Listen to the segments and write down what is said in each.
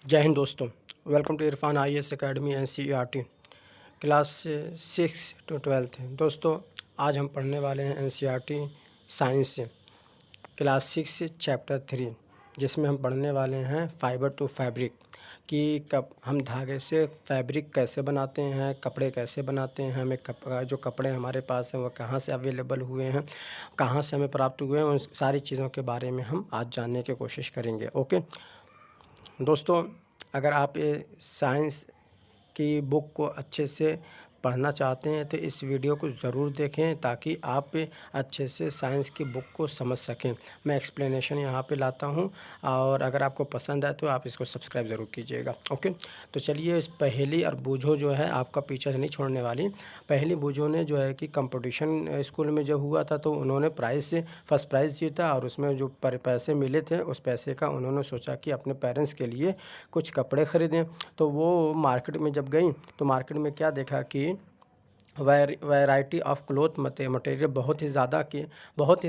जय हिंद दोस्तों। Welcome to Irfan IAS academy NCERT class 6 to 12। दोस्तों आज हम पढ़ने वाले हैं NCERT साइंस से क्लास 6 चैप्टर 3, जिसमें हम पढ़ने वाले हैं फाइबर टू फैब्रिक कि कब हम धागे से फैब्रिक कैसे बनाते हैं, कपड़े कैसे बनाते हैं, हमें जो कपड़े हमारे पास हैं वो कहाँ से अवेलेबल हुए हैं, कहाँ से हमें प्राप्त हुए हैं, उन सारी चीज़ों के बारे में हम आज जानने की कोशिश करेंगे। ओके दोस्तों, अगर आप ये साइंस की बुक को अच्छे से पढ़ना चाहते हैं तो इस वीडियो को ज़रूर देखें ताकि आप अच्छे से साइंस की बुक को समझ सकें। मैं एक्सप्लेनेशन यहाँ पे लाता हूँ और अगर आपको पसंद आए तो आप इसको सब्सक्राइब ज़रूर कीजिएगा। ओके, तो चलिए इस पहेली और बूझो जो है आपका पीछे से नहीं छोड़ने वाली। पहेली बूझो ने जो है कि कंपटीशन स्कूल में जब हुआ था तो उन्होंने फर्स्ट प्राइज़ जीता और उसमें जो पैसे मिले थे उस पैसे का उन्होंने सोचा कि अपने पेरेंट्स के लिए कुछ कपड़े ख़रीदें। तो वो मार्केट में जब गई तो मार्केट में क्या देखा कि वैरायटी ऑफ क्लोथ मटेरियल बहुत ही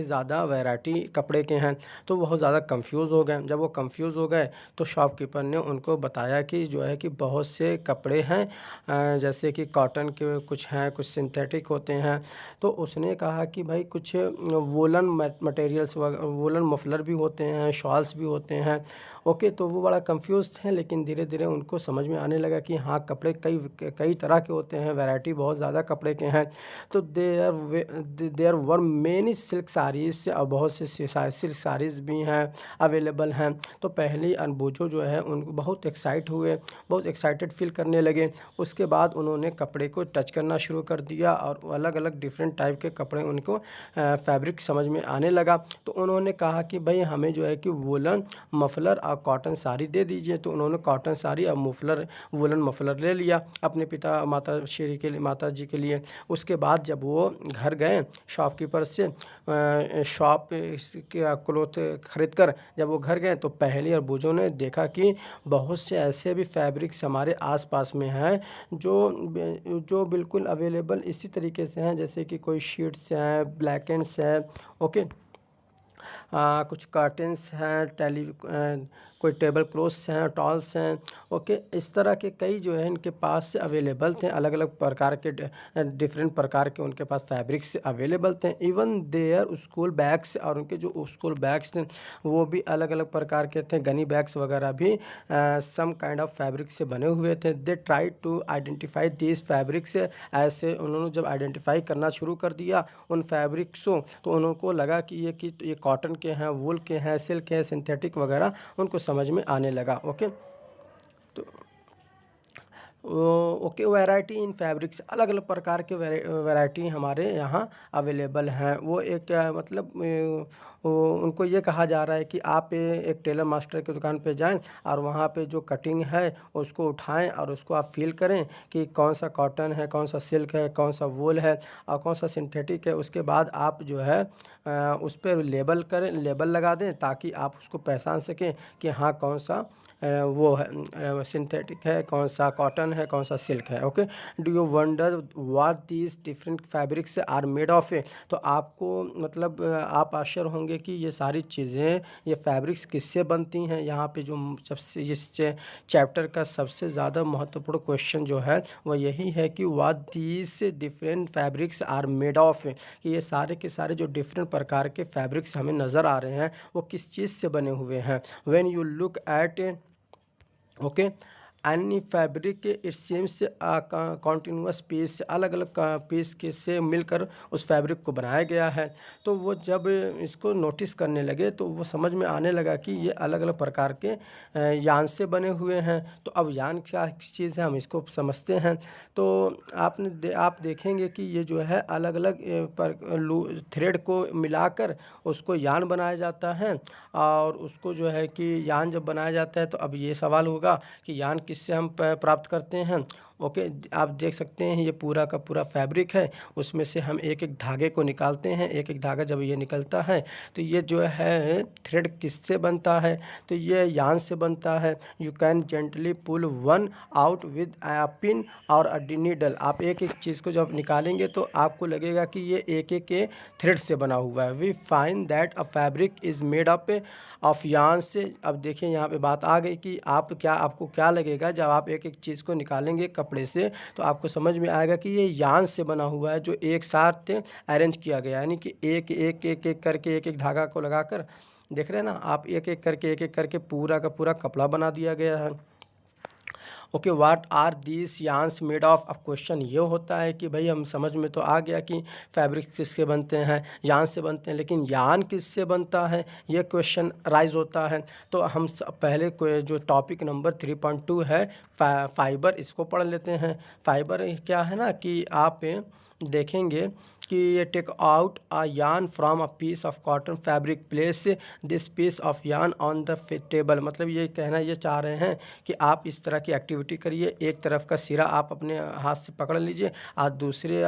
ज़्यादा वैरायटी कपड़े के हैं। तो बहुत ज़्यादा कंफ्यूज हो गए। जब वो कंफ्यूज हो गए तो शॉपकीपर ने उनको बताया कि जो है कि बहुत से कपड़े हैं, जैसे कि कॉटन के कुछ हैं, कुछ सिंथेटिक होते हैं। तो उसने कहा कि भाई कुछ वूलन मटेरियल्स वूलन मफलर भी होते हैं, शॉल्स भी होते हैं। ओके, तो वो बड़ा कंफ्यूज थे, लेकिन धीरे धीरे उनको समझ में आने लगा कि हाँ कपड़े कई कई तरह के होते हैं, वैरायटी बहुत ज़्यादा कपड़े के हैं। तो there were many silk saris और बहुत से सिल्क साड़ीज़ भी हैं अवेलेबल हैं। तो पहली अनबूझो जो है उनको बहुत बहुत एक्साइटेड फील करने लगे। उसके बाद उन्होंने कपड़े को टच करना शुरू कर दिया और अलग अलग डिफरेंट टाइप के कपड़े उनको फैब्रिक समझ में आने लगा। तो उन्होंने कहा कि भाई हमें जो है कि वूलन मफलर और कॉटन साड़ी दे दीजिए। तो उन्होंने कॉटन साड़ी और वूलन मफलर ले लिया अपने माता जी के लिए। उसके बाद जब वो घर गए शॉपकीपर से शॉप के क्लोथ खरीद कर जब वो घर गए तो पहली और बूझों ने देखा कि बहुत से ऐसे भी फैब्रिक्स हमारे आसपास में हैं जो बिल्कुल अवेलेबल इसी तरीके से हैं, जैसे कि कोई शीट्स हैं, ब्लैकेट्स हैं। ओके, कुछ कर्टेंस हैं, कोई टेबल क्लॉथ्स हैं, टॉल्स हैं। ओके, इस तरह के कई जो है इनके पास से अवेलेबल थे, अलग अलग प्रकार के डिफरेंट प्रकार के उनके पास फैब्रिक्स अवेलेबल थे। इवन देयर स्कूल बैग्स, और उनके जो स्कूल बैग्स थे वो भी अलग अलग प्रकार के थे। गनी बैग्स वगैरह भी सम काइंड ऑफ फैब्रिक से बने हुए थे। They try to identify this fabrics. ऐसे उन्होंने जब आइडेंटिफाई करना शुरू कर दिया उन फैब्रिक्सों, तो उनको लगा कि ये कॉटन के हैं, वूल के हैं, सिल्क के हैं, सिंथेटिक वगैरह उनको समझ में आने लगा। ओके, तो ओके, वैरायटी इन फैब्रिक्स, अलग अलग प्रकार के वैरायटी हमारे यहाँ अवेलेबल हैं। वो एक मतलब उनको ये कहा जा रहा है कि आप एक टेलर मास्टर की दुकान पे जाएं और वहाँ पे जो कटिंग है उसको उठाएं और उसको आप फील करें कि कौन सा कॉटन है, कौन सा सिल्क है, कौन सा वूल है और कौन सा सिंथेटिक है। उसके बाद आप जो है उस पर लेबल लगा दें ताकि आप उसको पहचान सकें कि हाँ कौन सा वो है सिंथेटिक है, कौन सा कॉटन है, कौन सा सिल्क है। Okay, do you wonder what these different fabrics are made of? तो आपको मतलब आप आश्चर्य होंगे कि ये सारी चीज़ें, ये फैब्रिक्स किससे बनती हैं। यहाँ पे जो सबसे इस चैप्टर का सबसे ज़्यादा महत्वपूर्ण क्वेश्चन जो है वो यही है कि what these different fabrics are made of, कि ये सारे के सारे जो डिफरेंट प्रकार के फैब्रिक्स हमें नज़र आ रहे हैं वो किस चीज़ से बने हुए हैं। When you look at okay any fabric it seems continuous piece, अलग अलग पीस के से मिलकर उस फैब्रिक को बनाया गया है। तो वो जब इसको नोटिस करने लगे तो वो समझ में आने लगा कि ये अलग अलग प्रकार के यान से बने हुए हैं। तो अब यान क्या चीज़ है हम इसको समझते हैं। तो आप देखेंगे कि ये जो है अलग अलग थ्रेड को मिलाकर उसको यान बनाया जाता है। और उसको जो है कि यान जब बनाया जाता है तो अब ये सवाल होगा कि यान किससे हम प्राप्त करते हैं। ओके, आप देख सकते हैं ये पूरा का पूरा फैब्रिक है, उसमें से हम एक एक धागे को निकालते हैं। एक एक धागा जब ये निकलता है तो ये जो है थ्रेड किससे बनता है, तो ये यान से बनता है। You can gently pull one out with a pin और अ नीडल। आप एक एक चीज़ को जब निकालेंगे तो आपको लगेगा कि ये एक एक के थ्रेड से बना हुआ है। We find that a fabric is made up of yarn से। अब देखिए यहाँ पे बात आ गई कि आपको क्या लगेगा जब आप एक एक चीज़ को निकालेंगे कपड़े से, तो आपको समझ में आएगा कि ये यान से बना हुआ है जो एक साथ अरेंज किया गया, यानी कि एक एक एक एक करके एक एक धागा को लगाकर, देख रहे हैं ना आप, एक एक करके पूरा का पूरा कपड़ा बना दिया गया है। Okay, what are these yarns made of. अब क्वेश्चन ये होता है कि भाई हम समझ में तो आ गया कि फैब्रिक किसके बनते हैं, यान से बनते हैं, लेकिन यान किससे बनता है, ये क्वेश्चन राइज होता है। तो हम पहले जो टॉपिक नंबर 3.2 है फाइबर, इसको पढ़ लेते हैं। फाइबर क्या है ना कि आप देखेंगे कि ये take out a yarn from a piece of cotton fabric, place this piece of yarn on the table. मतलब ये कहना ये चाह रहे हैं कि आप इस तरह की एक्टिविटी करिए, एक तरफ का सिरा आप अपने हाथ से पकड़ लीजिए और दूसरे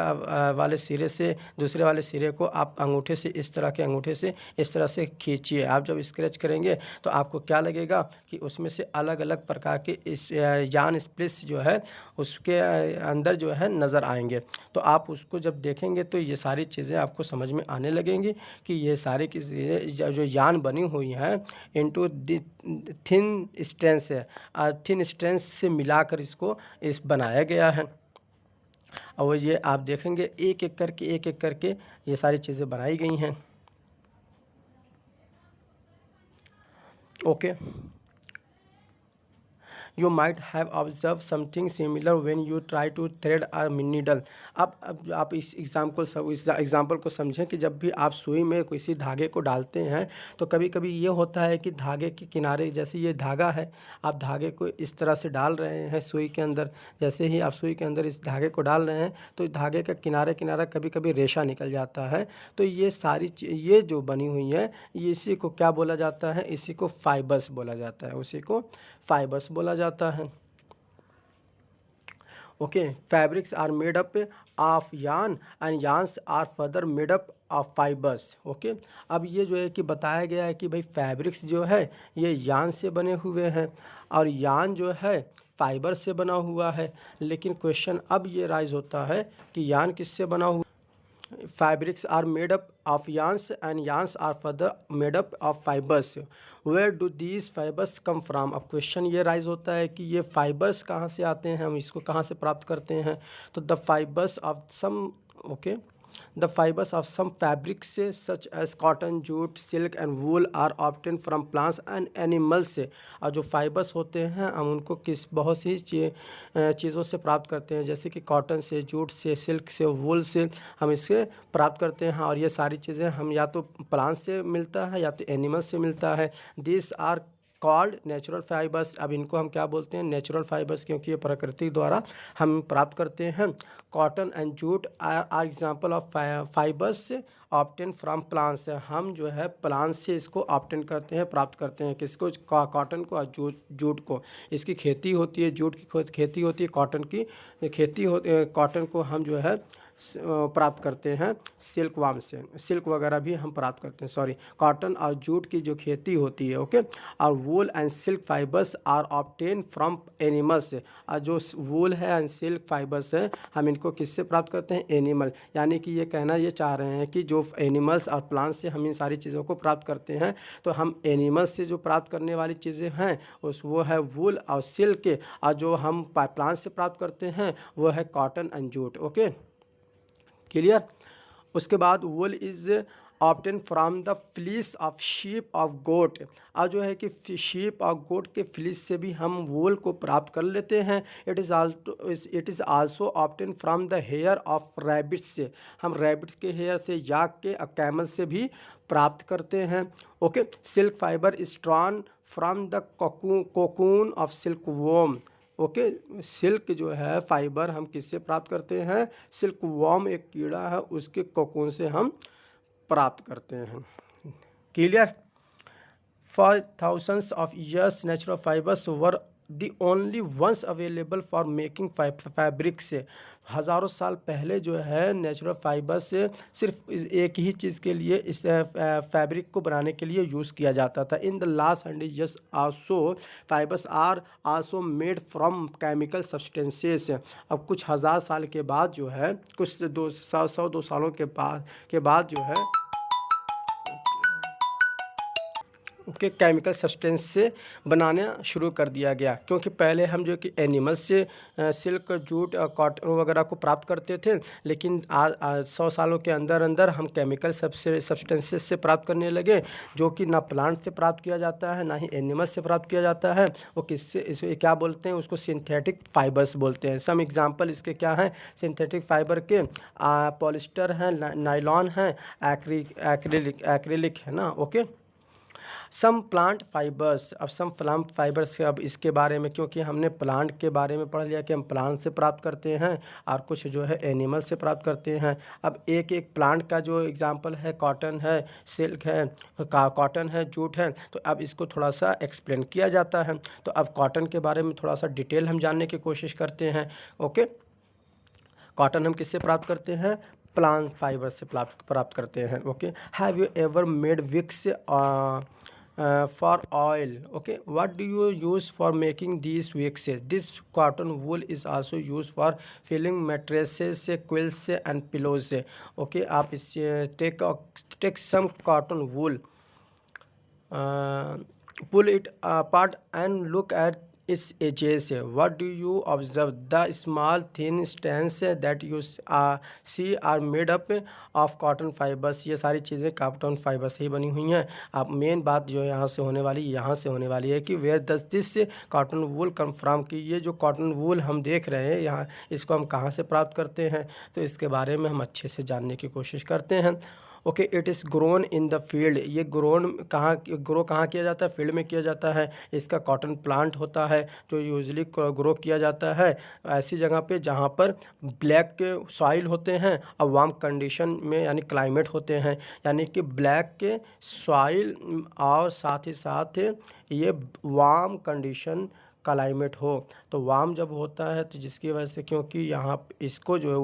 वाले सिरे को आप अंगूठे से इस तरह के अंगूठे से इस तरह से खींचिए। आप जब स्क्रैच करेंगे तो आपको क्या लगेगा कि उसमें से अलग अलग प्रकार के इस यान स्प्लिट्स जो है उसके अंदर जो है नज़र आएंगे। तो आप उसको जब देखेंगे तो ये सारी चीज़ें आपको समझ में आने लगेंगी कि ये सारी की चीज़ें जो यान बनी हुई हैं इनटू थिन स्ट्रेंस है, थिन स्ट्रेंस से मिलाकर इसको बनाया गया है। और ये आप देखेंगे एक एक करके ये सारी चीज़ें बनाई गई हैं। Okay, you might have observed something similar when you try to thread a needle। अब आप इस एग्जाम्पल को समझें कि जब भी आप सुई में किसी धागे को डालते हैं तो कभी कभी ये होता है कि धागे के किनारे, जैसे ये धागा है, आप धागे को इस तरह से डाल रहे हैं सुई के अंदर, जैसे ही आप सुई के अंदर इस धागे को डाल रहे हैं तो धागे का किनारा कभी कभी रेशा निकल जाता है। तो ये सारी ये जो बनी हुई है ये इसी को क्या बोला जाता है, इसी को फाइबर्स बोला जाता है, उसी को फाइबर्स बोला जाता है। Okay, fabrics are made up of yarn and yarns are further made up of fibres. Okay, अब ये जो है कि बताया गया है कि भाई फैब्रिक्स जो है ये यान से बने हुए हैं और यान जो है फाइबर से बना हुआ है। लेकिन क्वेश्चन अब ये राइज होता है कि यान किससे बना हुआ। Fabrics are made up of yarns and yarns are further made up of fibers। Where do these fibers come from। अब क्वेश्चन ये राइज होता है कि ये फाइबर्स कहाँ से आते हैं, हम इसको कहाँ से प्राप्त करते हैं। तो the fibres of some The fibers of some fabrics such as cotton, jute, silk and wool are obtained from plants and animals से। और जो फाइबर्स होते हैं हम उनको बहुत सी चीज़ों से प्राप्त करते हैं, जैसे कि कॉटन से, जूट से, सिल्क से, वूल से हम इससे प्राप्त करते हैं। और ये सारी चीज़ें हम या तो प्लांट से मिलता है या तो एनिमल्स से मिलता है। This are called natural fibres. अब इनको हम क्या बोलते हैं, नेचुरल फाइबर्स, क्योंकि ये प्रकृति द्वारा हम प्राप्त करते हैं। Cotton and jute are example of fibres obtain from plants. हम जो है प्लांट्स से इसको ऑब्टेन करते हैं, प्राप्त करते हैं। किसको, कॉटन को और जूट को। इसकी खेती होती है, जूट की खेती होती है, कॉटन की खेती होती। कॉटन को हम जो है प्राप्त करते हैं सिल्क वार्म से, सिल्क वगैरह भी हम प्राप्त करते हैं। सॉरी, कॉटन और जूट की जो खेती होती है। ओके, और wool and silk fibres are obtain from animals. और जो वूल है एंड सिल्क फाइबर्स है हम इनको किससे प्राप्त करते हैं, एनिमल। यानी कि ये कहना ये चाह रहे हैं कि जो एनिमल्स और प्लांट्स से हम इन सारी चीज़ों को प्राप्त करते हैं, तो हम एनिमल्स से जो प्राप्त करने वाली चीज़ें हैं वो है वूल और सिल्क, और जो हम प्लांट्स से प्राप्त करते हैं वो है cotton and jute. Okay, clear. उसके बाद wool is obtain from the fleece of sheep of goat. और जो है कि शीप और गोट के फ्लीस से भी हम वूल को प्राप्त कर लेते हैं। It is also obtain from the hair of rabbits से। हम रैबिट्स के हेयर से, याक के और कैमल से भी प्राप्त करते हैं। Okay, silk fibre is drawn from the cocoon of silk worm. Okay, silk जो है फाइबर हम किससे प्राप्त करते हैं, सिल्क वॉर्म एक कीड़ा है उसके कोकून से हम प्राप्त करते हैं। Clear. For thousands of years natural fibres were the only ones available for making fabrics. हज़ारों साल पहले जो है नेचुरल फाइबर से सिर्फ एक ही चीज़ के लिए इस फैब्रिक को बनाने के लिए यूज़ किया जाता था। In the last 100 years also fibres are also made from chemical substances. अब कुछ हज़ार साल के बाद जो है, कुछ 200 सालों के बाद जो है के केमिकल सब्सटेंस से बनाना शुरू कर दिया गया, क्योंकि पहले हम जो कि एनिमल्स से सिल्क, जूट, कॉटन वगैरह को प्राप्त करते थे, लेकिन 100 सालों के अंदर अंदर हम केमिकल सब्सटेंसेस से प्राप्त करने लगे, जो कि ना प्लांट से प्राप्त किया जाता है ना ही एनिमल्स से प्राप्त किया जाता है। वो किससे, इसे क्या बोलते हैं, उसको सिंथेटिक फाइबर्स बोलते हैं। सम एग्जांपल इसके क्या हैं सिंथेटिक फाइबर के? पॉलिस्टर है, नायलॉन है, एक्रिलिक है ना। Okay, some plant fibres. अब सम प्लांट फाइबर्स, अब इसके बारे में, क्योंकि हमने प्लांट के बारे में पढ़ लिया कि हम प्लांट से प्राप्त करते हैं और कुछ जो है एनिमल से प्राप्त करते हैं। अब एक एक प्लांट का जो एग्जांपल है, कॉटन है, सिल्क है, कॉटन है, जूट है, तो अब इसको थोड़ा सा एक्सप्लेन किया जाता है। तो अब कॉटन के बारे में थोड़ा सा डिटेल हम जानने की कोशिश करते हैं। ओके, कॉटन हम किससे प्राप्त करते हैं? प्लांट फाइबर से प्राप्त करते हैं। Okay, have you ever made wicks for oil? Okay, what do you use for making these wicks? This cotton wool is also used for filling mattresses, quilts and pillows. Okay, आप इस take some cotton wool, pull it apart and look at its edges. What do you observe? The small thin strands that you see are made up of cotton fibers. ये सारी चीज़ें cotton fiber से ही बनी हुई हैं। अब main बात जो यहाँ से होने वाली है कि where does this cotton wool come from, कि ये जो cotton wool हम देख रहे हैं यहाँ, इसको हम कहाँ से प्राप्त करते हैं, तो इसके बारे में हम अच्छे से जानने की कोशिश करते हैं। Okay, it is grown in the field. ये ग्रो कहाँ किया जाता है? फील्ड में किया जाता है। इसका कॉटन प्लांट होता है जो यूजली ग्रो किया जाता है ऐसी जगह पे जहाँ पर ब्लैक के सॉइल होते हैं और वार्म कंडीशन में यानी क्लाइमेट होते हैं, यानी कि ब्लैक के सॉइल और साथ ही साथ ये वार्म कंडीशन क्लाइमेट हो। तो वार्म जब होता है तो जिसकी वजह से, क्योंकि यहाँ इसको जो है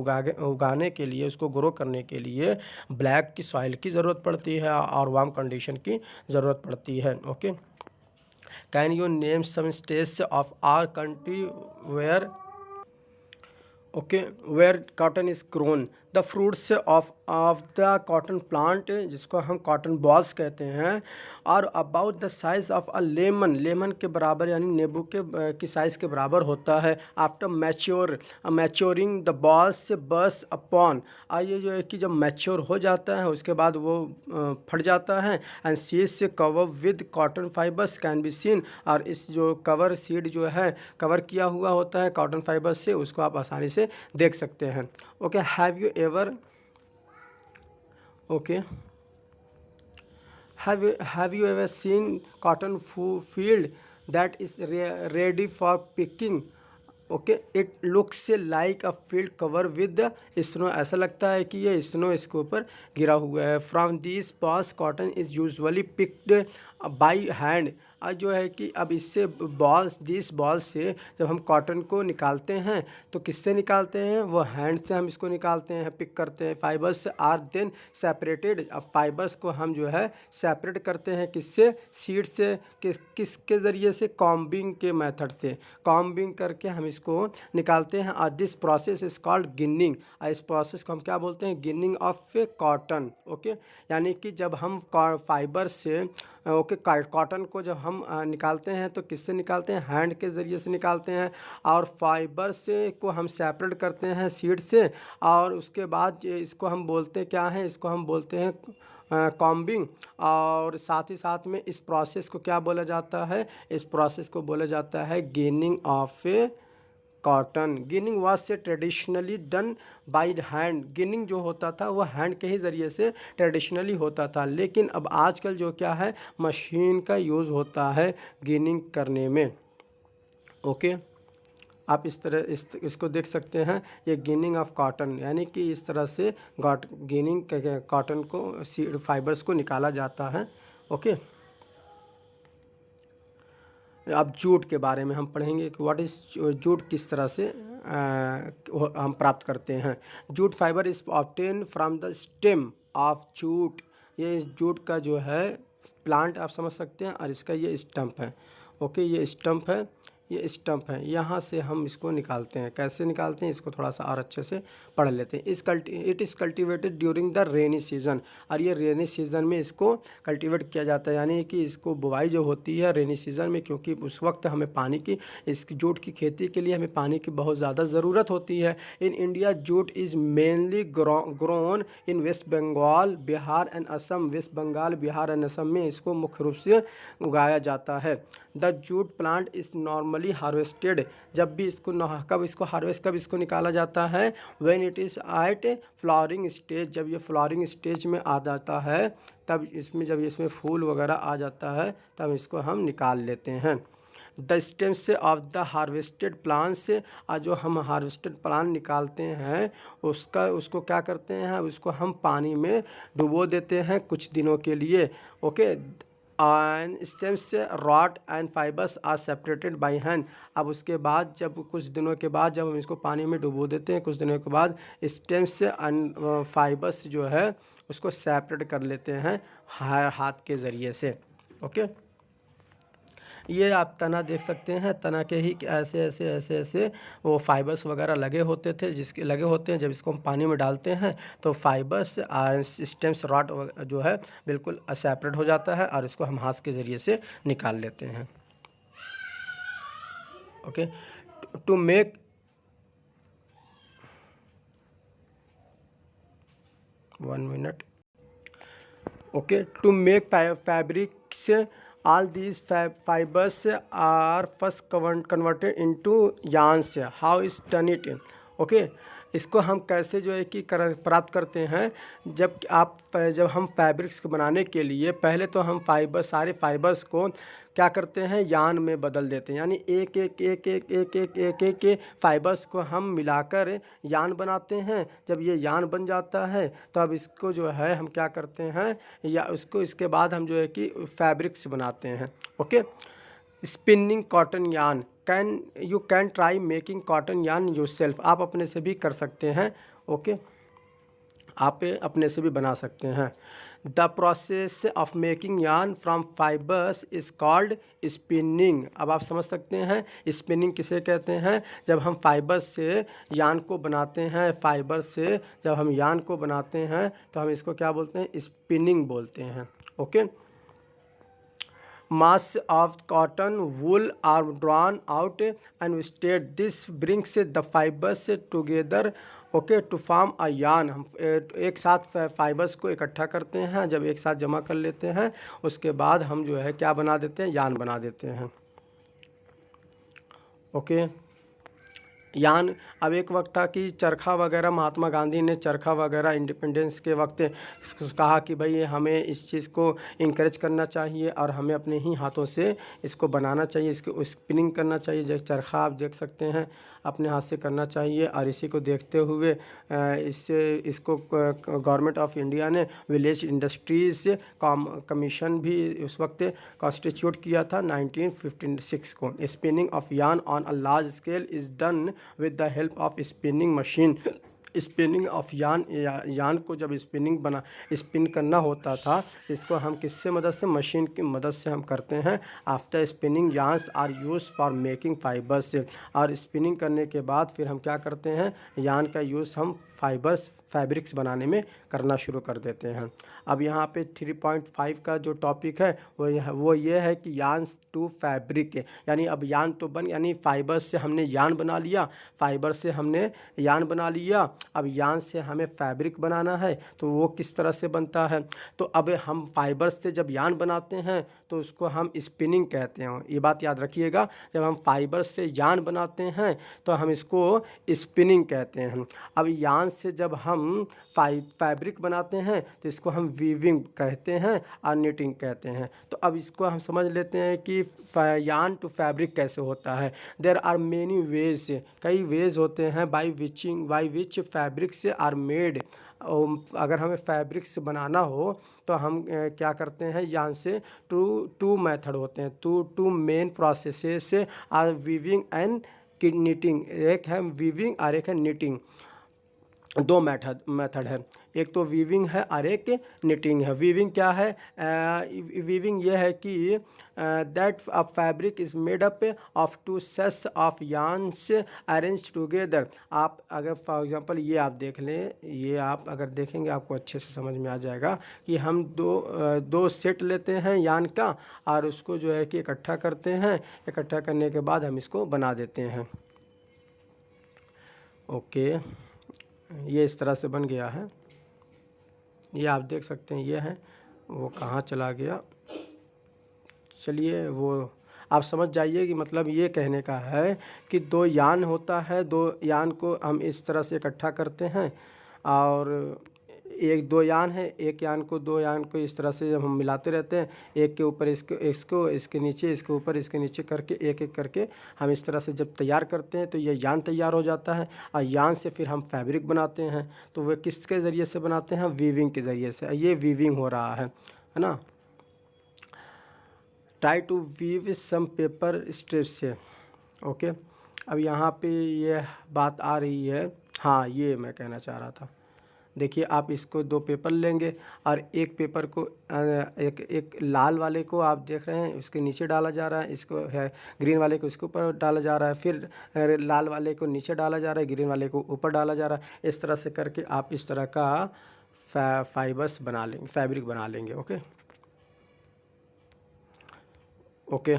उगाने के लिए, उसको ग्रो करने के लिए ब्लैक की सॉइल की ज़रूरत पड़ती है और वार्म कंडीशन की ज़रूरत पड़ती है। Okay, can you name some states of our country where where cotton is grown? The fruits of the cotton plant, जिसको हम कॉटन बॉल्स कहते हैं, और about the size of a lemon के बराबर, यानी नींबू की साइज़ के बराबर होता है। After maturing the balls burst upon, ये जो है कि जब मैच्योर हो जाता है उसके बाद वो फट जाता है। एंड सीड से cover with cotton fibres can be seen, और इस जो कवर सीड जो है कवर किया हुआ होता है कॉटन फाइबर से, उसको आप आसानी से देख सकते हैं। Okay, have you ever seen cotton field that is ready for picking? Okay, it looks like a field cover with snow. ऐसा लगता है कि ये स्नो इसके ऊपर गिरा हुआ है। From this balls cotton is usually picked by hand. और जो है कि अब इससे दिस बॉल्स से जब हम कॉटन को निकालते हैं तो किससे निकालते हैं? वो हैंड से हम इसको निकालते हैं, पिक करते हैं। Fibres are then separated. अब फाइबर्स को हम जो है सेपरेट करते हैं किससे? सीड से। किसके ज़रिए से? कॉम्बिंग के मेथड से। कॉम्बिंग करके हम इसको निकालते हैं। और this process is called ginning. इस प्रोसेस को हम क्या बोलते हैं? Ginning of cotton. ओके, यानी कि जब हम फाइबर से कॉटन को जब हम निकालते हैं तो किससे निकालते हैं? हैंड के ज़रिए से निकालते हैं। और फाइबर से को हम सेपरेट करते हैं सीड से, और उसके बाद इसको हम बोलते क्या हैं? इसको हम बोलते हैं कॉम्बिंग। और साथ ही साथ में इस प्रोसेस को क्या बोला जाता है? इस प्रोसेस को बोला जाता है ginning of cotton. Ginning was से traditionally done by hand. Ginning जो होता था वो हैंड के ही ज़रिए से ट्रेडिशनली होता था, लेकिन अब आजकल जो क्या है, मशीन का यूज़ होता है गिनिंग करने में। ओके, आप इस तरह इसको देख सकते हैं, ये गिनिंग ऑफ कॉटन, यानी कि इस तरह से गिनिंग कॉटन को फाइबर्स को निकाला जाता है। ओके, अब जूट के बारे में हम पढ़ेंगे कि व्हाट इज़ जूट, किस तरह से हम प्राप्त करते हैं। Jute fibre is obtain from the stem of jute. ये जूट का जो है प्लांट आप समझ सकते हैं, और इसका ये स्टम्प है। ओके, ये स्टम्प है, ये स्टम्प है, यहाँ से हम इसको निकालते हैं। कैसे निकालते हैं इसको थोड़ा सा और अच्छे से पढ़ लेते हैं। It is cultivated during the rainy season, और ये रेनी सीजन में इसको कल्टिवेट किया जाता है, यानी कि इसको बुवाई जो होती है रेनी सीजन में, क्योंकि उस वक्त हमें पानी की, इस जूट की खेती के लिए हमें पानी की बहुत ज़्यादा ज़रूरत होती है। In India jute is mainly grown in West Bengal, Bihar and Assam. West Bengal, Bihar and Assam में इसको मुख्य रूप से उगाया जाता है। The jute plant is normally harvested, जब भी इसको कब इसको निकाला जाता है, when it is at flowering stage, जब ये फ्लावरिंग स्टेज में आ जाता है, तब इसमें जब इसमें फूल वगैरह आ जाता है तब इसको हम निकाल लेते हैं। The stems of the harvested plants, जो हम हार्वेस्टेड प्लांट निकालते हैं उसको क्या करते हैं, उसको हम पानी में डुबो देते हैं कुछ दिनों के लिए। Okay, and stems rot and fibres are separated by hand. अब उसके बाद जब कुछ दिनों के बाद जब हम इसको पानी में डुबो देते हैं, कुछ दिनों के बाद स्टेम्स एंड फाइबर्स जो है उसको सेपरेट कर लेते हैं हाथ के ज़रिए से। ओके, ये आप तना देख सकते हैं, तना के ही ऐसे वो फाइबर्स वगैरह लगे होते थे, जिसके लगे होते हैं। जब इसको हम पानी में डालते हैं तो फाइबर्स स्टेम्स रॉट जो है बिल्कुल सेपरेट हो जाता है, और इसको हम हाथ के ज़रिए से निकाल लेते हैं। Okay, to make to make fabrics, all these fibers are first converted into yarns. How is done it? Okay, इसको हम कैसे जो है कि प्राप्त करते हैं, जब हम फैब्रिक्स को बनाने के लिए पहले तो हम सारे फाइबर्स को क्या करते हैं, यान में बदल देते हैं, यानी एक फाइबर्स को हम मिलाकर यान बनाते हैं। जब ये यान बन जाता है तो अब इसको जो है हम क्या करते हैं, या इसके बाद हम जो है कि फैब्रिक्स बनाते हैं। Okay, spinning cotton yarn, you can try making cotton yarn yourself, आप अपने से भी कर सकते हैं। ओके, आप अपने से भी बना सकते हैं। द प्रोसेस ऑफ मेकिंग यान from fibres is called spinning. अब आप समझ सकते हैं स्पिनिंग किसे कहते हैं। जब हम फाइबर्स से यान को बनाते हैं, फाइबर से जब हम यान को बनाते हैं तो हम इसको क्या बोलते हैं, स्पिनिंग बोलते हैं। Okay, mass of cotton wool are drawn out and stayed. This brings the fibers together, okay, to form a yarn. हम एक साथ फाइबर्स को इकट्ठा करते हैं, जब एक साथ जमा कर लेते हैं उसके बाद हम जो है क्या बना देते हैं, यान बना देते हैं। ओके, यान, अब एक वक्त था कि चरखा वगैरह, महात्मा गांधी ने चरखा वगैरह इंडिपेंडेंस के वक्त कहा कि भाई हमें इस चीज़ को इनकरेज करना चाहिए और हमें अपने ही हाथों से इसको बनाना चाहिए, इसको स्पिनिंग करना चाहिए। जैसे चरखा आप देख सकते हैं अपने हाथ से करना चाहिए, और इसी को देखते हुए इसको गवर्नमेंट ऑफ इंडिया ने विलेज इंडस्ट्रीज़ कमीशन भी उस वक्त कॉन्स्टिट्यूट किया था 1956 को। Spinning of yarn on a large scale is done with the help of spinning machine। Spinning of यान को जब स्पिन करना होता था, इसको हम किससे मदद से, मशीन की मदद से हम करते हैं। After spinning yarns are use for making fibres, और स्पिनिंग करने के बाद फिर हम क्या करते हैं, यान का यूज़ हम फैब्रिक्स बनाने में करना शुरू कर देते हैं। अब यहाँ पे 3.5 का जो टॉपिक है वो ये है कि यान टू फैब्रिक, यानी अब यान तो यानी फाइबर से हमने यान बना लिया, फाइबर से हमने यान बना लिया, अब यान से हमें फैब्रिक बनाना है। तो वो किस तरह से बनता है, तो अब हम फाइबर से जब यान बनाते हैं तो उसको हम स्पिनिंग कहते हैं। ये बात याद रखिएगा, जब हम फाइबर से यान बनाते हैं तो हम इसको स्पिनिंग कहते हैं। अब यान से जब हम फैब्रिक बनाते हैं तो इसको हम वीविंग कहते हैं और निटिंग कहते हैं। तो अब इसको हम समझ लेते हैं कि यार्न टू फैब्रिक कैसे होता है। देयर आर मेनी वेज, कई वेज होते हैं by which fabrics are made. अगर हमें फैब्रिक्स बनाना हो तो हम क्या करते हैं, यहाँ से टू मेथड होते हैं, two main processes are weaving and knitting. एक है वीविंग और एक है निटिंग। दो मेथड है, एक तो वीविंग है और एक निटिंग है। वीविंग क्या है? वीविंग ये है कि that a fabric is made up of two sets of yarns arranged together. आप अगर फॉर एग्जांपल ये आप देख लें, ये आप अगर देखेंगे आपको अच्छे से समझ में आ जाएगा कि हम दो सेट लेते हैं यार्न का और उसको जो है कि इकट्ठा करते हैं। इकट्ठा करने के बाद हम इसको बना देते हैं। ओके, ये इस तरह से बन गया है। ये आप देख सकते हैं, ये है। वो कहाँ चला गया? चलिए, वो आप समझ जाइए कि मतलब ये कहने का है कि दो यान होता है, दो यान को हम इस तरह से इकट्ठा करते हैं और एक दो यान है, एक यान को दो यान को इस तरह से हम मिलाते रहते हैं, एक के ऊपर इसको इसके नीचे, इसके ऊपर इसके नीचे करके एक एक करके हम इस तरह से जब तैयार करते हैं तो ये यान तैयार हो जाता है। और यान से फिर हम फैब्रिक बनाते हैं। तो वह किसके ज़रिए से बनाते हैं? वीविंग के ज़रिए से। ये वीविंग हो रहा है ना। Try to weave some paper strips से। ओके, अब यहाँ पे ये बात आ रही है। हाँ, ये मैं कहना चाह रहा था। देखिए, आप इसको दो पेपर लेंगे और एक पेपर को एक लाल वाले को आप देख रहे हैं उसके नीचे डाला जा रहा है, इसको है ग्रीन वाले को इसके ऊपर डाला जा रहा है, फिर लाल वाले को नीचे डाला जा रहा है, ग्रीन वाले को ऊपर डाला जा रहा है। इस तरह से करके आप इस तरह का फाइबर्स बना लेंगे, फैब्रिक बना लेंगे। ओके ओके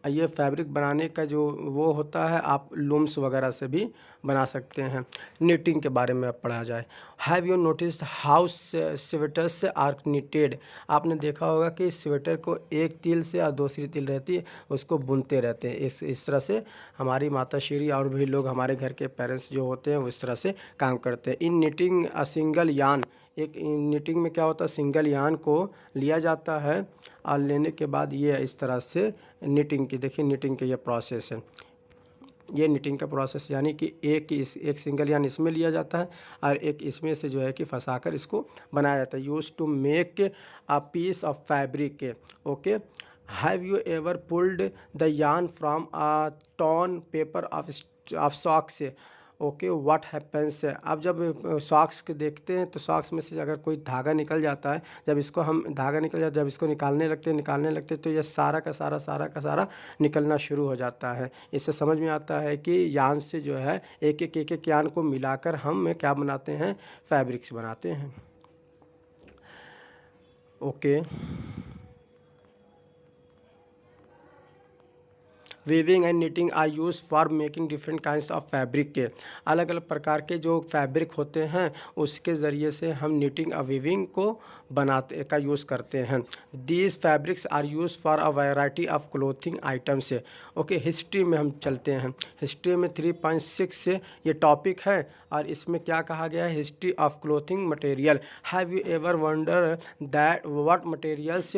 ये फैब्रिक बनाने का जो वो होता है, आप लूम्स वगैरह से भी बना सकते हैं। निटिंग के बारे में अब पढ़ा जाए। Have you noticed how sweaters are knitted? आपने देखा होगा कि स्वेटर को एक तिल से और दूसरी तिल रहती है उसको बुनते रहते हैं। इस तरह से हमारी माता श्री और भी लोग, हमारे घर के पेरेंट्स जो होते हैं वो इस तरह से काम करते हैं। इन निटिंग अ सिंगल यान, एक निटिंग में क्या होता है, सिंगल यान को लिया जाता है और लेने के बाद ये इस तरह से निटिंग की, देखिए निटिंग के ये प्रोसेस है। ये निटिंग का प्रोसेस यानी कि एक सिंगल यान इसमें लिया जाता है और एक इसमें से जो है कि फंसाकर इसको बनाया जाता है। Used to make a piece of fabric. Okay, have you ever pulled the yarn from a torn pair of socks? Okay, what happens? अब जब सॉक्स के देखते हैं तो सॉक्स में से अगर कोई धागा निकल जाता है, जब इसको हम धागा निकल जाता है, जब इसको निकालने लगते तो ये सारा का सारा निकलना शुरू हो जाता है। इससे समझ में आता है कि यान से जो है एक एक यान को मिलाकर हम क्या बनाते हैं, फैब्रिक्स बनाते हैं। Okay, weaving and knitting are use for making different kinds of fabric के। अलग अलग प्रकार के जो फैब्रिक होते हैं उसके ज़रिए से हम निटिंग और वीविंग को बनाते का यूज़ करते हैं। These fabrics are use for a variety of clothing items. Okay, history में हम चलते हैं। हिस्ट्री में 3.6 से ये टॉपिक है और इसमें क्या कहा गया है, history of clothing material. Have you ever wonder that what materials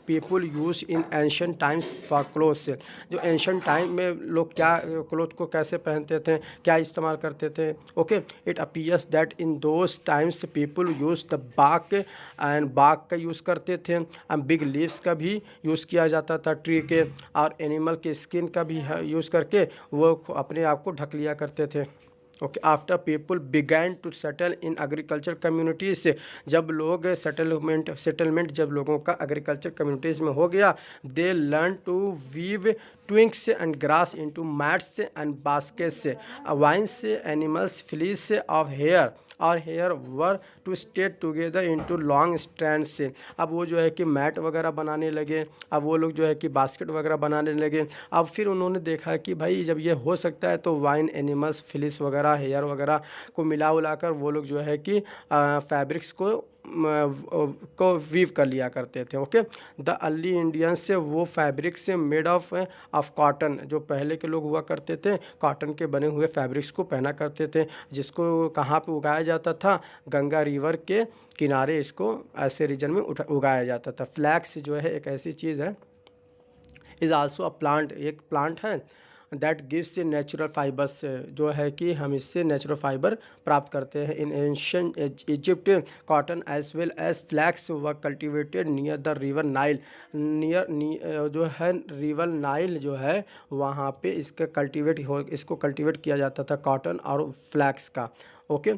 people use in ancient times for clothes? जो एंशिएंट टाइम में लोग क्या क्लोथ को कैसे पहनते थे, क्या इस्तेमाल करते थे। Okay, it appears that in those times people use the बाक एंड बाक का यूज़ करते थे, बिग लीव्स का भी यूज़ किया जाता था, ट्री के और एनिमल के स्किन का भी यूज़ करके वो अपने आप को ढक लिया करते थे। Okay, after people began to settle in agriculture communities, जब लोग सेटलमेंट जब लोगों का एग्रीकल्चर कम्युनिटीज़ में हो गया, they learn to weave twigs and grass into mats and baskets, vines animals fleece of hair और hair were to stay together into long strands से। अब वो जो है कि मैट वगैरह बनाने लगे, अब वो लोग जो है कि बास्केट वगैरह बनाने लगे। अब फिर उन्होंने देखा कि भाई जब ये हो सकता है तो वाइन एनिमल्स फ्लिस वगैरह हेयर वगैरह को मिला उलाकर वो लोग जो है कि फैब्रिक्स को को वीव कर लिया करते थे। ओके, द अर्ली इंडियंस से वो फैब्रिक्स मेड ऑफ कॉटन, जो पहले के लोग हुआ करते थे कॉटन के बने हुए फैब्रिक्स को पहना करते थे, जिसको कहाँ पे उगाया जाता था, गंगा रिवर के किनारे इसको ऐसे रीजन में उगाया जाता था। फ्लैक्स जो है एक ऐसी चीज़ है, इज़ आल्सो अ प्लांट, एक प्लांट है दैट गिव्स नेचुरल फाइबर्स, जो है कि हम इससे नेचुरल फाइबर प्राप्त करते हैं। In ancient Egypt cotton as well as flax were cultivated near the river Nile, जो है रिवर नाइल जो है वहाँ पे इसको कल्टिवेट किया जाता था, कॉटन और फ्लैक्स का। Okay,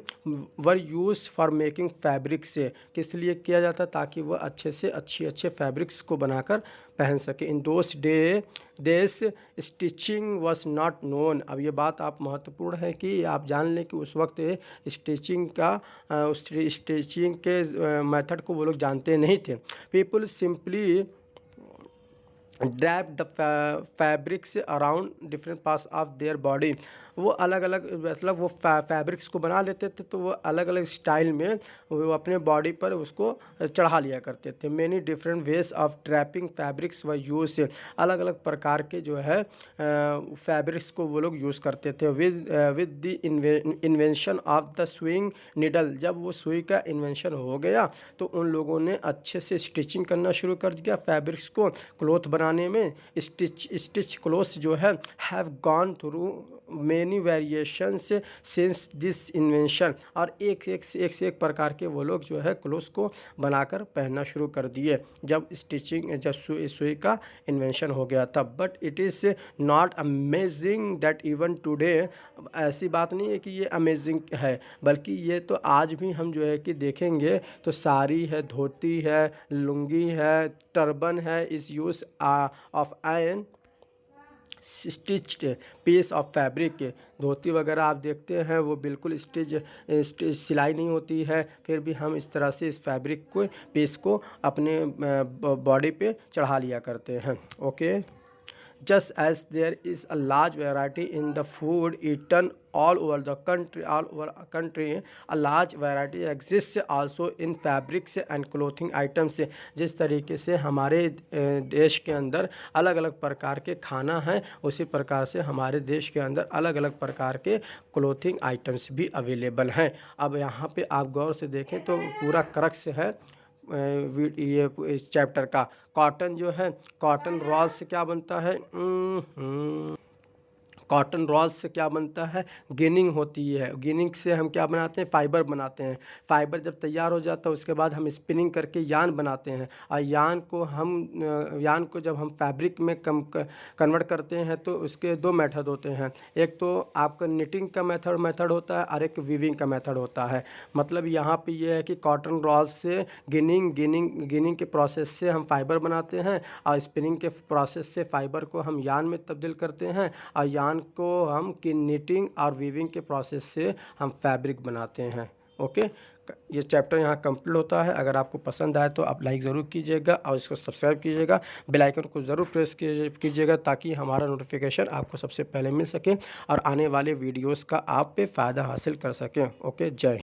were use for making fabrics, से किस लिए किया जाता, ताकि वह अच्छे से अच्छे फैब्रिक्स को बनाकर पहन सके। इन दोस देश स्टिचिंग वॉज नॉट नोन। अब ये बात आप महत्वपूर्ण है कि आप जान लें कि उस वक्त स्टिचिंग के मेथड को वो लोग जानते नहीं थे। People simply drape the fabrics around different parts of their body, वो अलग अलग मतलब वो फैब्रिक्स को बना लेते थे, तो वो अलग अलग स्टाइल में वो अपने बॉडी पर उसको चढ़ा लिया करते थे। Many different ways of draping fabrics व यूज, अलग अलग प्रकार के जो है फैब्रिक्स को वो लोग यूज़ करते थे। With the invention of the sewing needle, जब वो सुई का इन्वेंशन हो गया तो उन लोगों ने अच्छे से स्टिचिंग करना शुरू कर दिया फैब्रिक्स को क्लॉथ बनाने में। स्टिच क्लॉथ जो है have gone through many variations since this invention, और एक से एक प्रकार के वो लोग जो है क्लोथ्स को बनाकर पहनना शुरू कर दिए जब सुई का इन्वेंशन हो गया था। But it is not amazing that even today, ऐसी बात नहीं है कि ये अमेजिंग है, बल्कि ये तो आज भी हम जो है कि देखेंगे तो साड़ी है, धोती है, लुंगी है, टर्बन है, is use of iron stitched piece of fabric. Dhoti वगैरह आप देखते हैं वो बिल्कुल सिलाई नहीं होती है, फिर भी हम इस तरह से इस फैब्रिक को पीस को अपने बॉडी पे चढ़ा लिया करते हैं। Okay, just as there is a large variety in the food eaten all over the country, a large variety exists also in fabrics and clothing items। जिस तरीके से हमारे देश के अंदर अलग अलग प्रकार के खाना है, उसी प्रकार से हमारे देश के अंदर अलग अलग प्रकार के क्लोथिंग आइटम्स भी अवेलेबल हैं। अब यहाँ पे आप गौर से देखें तो पूरा क्रक्स है ये इस चैप्टर का। कॉटन जो है, कॉटन रॉल से क्या बनता है, कॉटन रॉल से क्या बनता है, गिनिंग होती है। गिनिंग से हम क्या बनाते हैं, फाइबर बनाते हैं। फाइबर जब तैयार हो जाता है उसके बाद हम स्पिनिंग करके यान बनाते हैं, और यान को जब हम फैब्रिक में कन्वर्ट करते हैं तो उसके दो मेथड होते हैं। एक तो आपका निटिंग का मेथड होता है और एक वीविंग का मेथड होता है। मतलब यहाँ पे ये है कि कॉटन रॉल से गिनिंग के प्रोसेस से हम फाइबर बनाते हैं, और स्पिनिंग के प्रोसेस से फाइबर को हम यान में तब्दील करते हैं, और यान को हम निटिंग और वीविंग के प्रोसेस से हम फैब्रिक बनाते हैं। ओके, ये चैप्टर यहाँ कंप्लीट होता है। अगर आपको पसंद आए तो आप लाइक ज़रूर कीजिएगा और इसको सब्सक्राइब कीजिएगा, बेल आइकन को ज़रूर प्रेस कीजिएगा ताकि हमारा नोटिफिकेशन आपको सबसे पहले मिल सके और आने वाले वीडियोस का आप पे फ़ायदा हासिल कर सकें। ओके, जय हिंद।